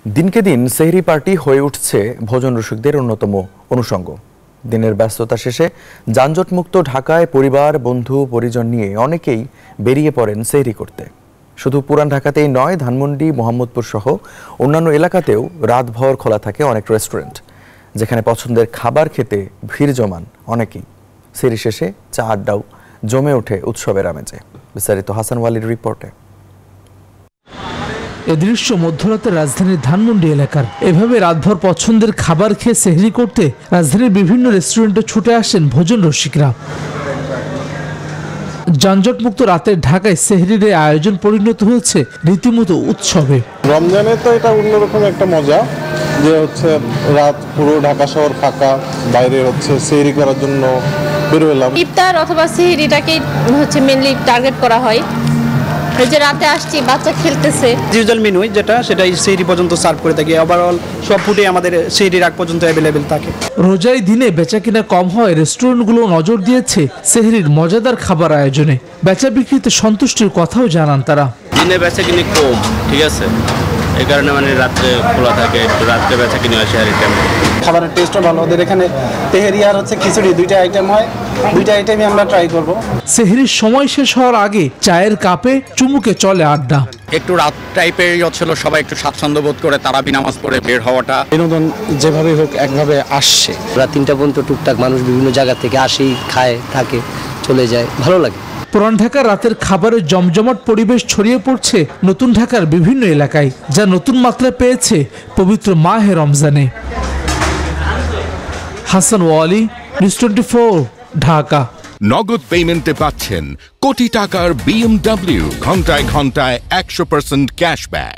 দিনকে দিন সেহরি পার্টি হয়ে উঠছে ভোজন রসিকদের অন্যতম অনুষঙ্গ। দিনের ব্যস্ততা শেষে যানজটমুক্ত ঢাকায় পরিবার, বন্ধু, পরিজন নিয়ে অনেকেই বেরিয়ে পড়েন সেহরি করতে। শুধু পুরান ঢাকাতেই নয়, ধানমন্ডি, মোহাম্মদপুর সহ অন্যান্য এলাকাতেও রাতভর খোলা থাকে অনেক রেস্টুরেন্ট, যেখানে পছন্দের খাবার খেতে ভিড় জমান অনেকেই। সেহরি শেষে চা আড্ডাও জমে ওঠে উৎসবের আমেজে। বিস্তারিত হাসান ওয়ালির রিপোর্টে। এ দৃশ্য মধ্যরাতের রাজধানীর ধানমন্ডি এলাকার। এভাবে রাতভর পছন্দের খাবার খেয়ে সেহরি করতে রাজধানীর বিভিন্ন রেস্টুরেন্টে ছুটে আসেন ভোজন রসিকরা। যানজটমুক্ত রাতের ঢাকায় সেহরির আয়োজন পরিণত হয়েছে রীতিমতো উৎসবে। রমজানে তো এটা অন্যরকম একটা মজা, যে হচ্ছে রাত পুরো ঢাকা শহর ফাঁকা, বাইরে হচ্ছে সেহরি করার জন্য বের হলাম। ইফতার অথবা সেহরিটাকে হচ্ছে মেইনলি টার্গেট করা হয়। এই যে রাতে আসছি, বাচ্চা খেলতেছে। ইউজুয়াল মেনু সেটাই সেহরি পর্যন্ত সার্ভ করে থাকি। ওভারঅল সব ফুডে আমাদের সেহরি রাত পর্যন্ত অ্যাভেলেবেল থাকে। রোজার দিনে বেচাকিনা কম হয়, রেস্টুরেন্টগুলো নজর দিয়েছে সেহরির মজাদার খাবার আয়োজনে। বেচা বিক্রিতে সন্তুষ্টির কথাও জানান তারা। দিনে বেচাকিনি কম, ঠিক আছে, এই কারণে মানে রাত্রে খোলা থাকে, একটু রাত্রে বেচাকিনি হয় সেহরির টাইমে। খাবারের টেস্টও ভালো। ওদের এখানে তেহেরি আর খিচুড়ি দুইটা আইটেম হয়, দুইটা আইটেমই আমরা ট্রাই করব। সেহরির সময় শেষ হওয়ার আগে চায়ের কাপে চুমুকে চলে আড্ডা। একটু রাত টাইপের হচ্ছিল, সবাই একটু স্বাচ্ছন্দ্য বোধ করে তারাবি নামাজ পড়ে বের হওয়াটা। বিনোদন যেভাবে হোক একভাবে আসছে। রাত 3টা পর্যন্ত টুকটাক মানুষ বিভিন্ন জায়গা থেকে আসেই, খায়, থাকে, চলে যায়, ভালো লাগে। পুরান ঢাকার রাতের খাবারের জমজমাট পরিবেশ ছড়িয়ে পড়ছে নতুন ঢাকার বিভিন্ন এলাকায়, যা নতুন মাত্রা পেয়েছে পবিত্র মাহে রমজানে। হাসান ওয়ালি, নিউজ 24, ঢাকা। নগদ পেমেন্টে পাচ্ছেন কোটি টাকার BMW, ঘন্টায় ঘন্টায় 100% ক্যাশব্যাক।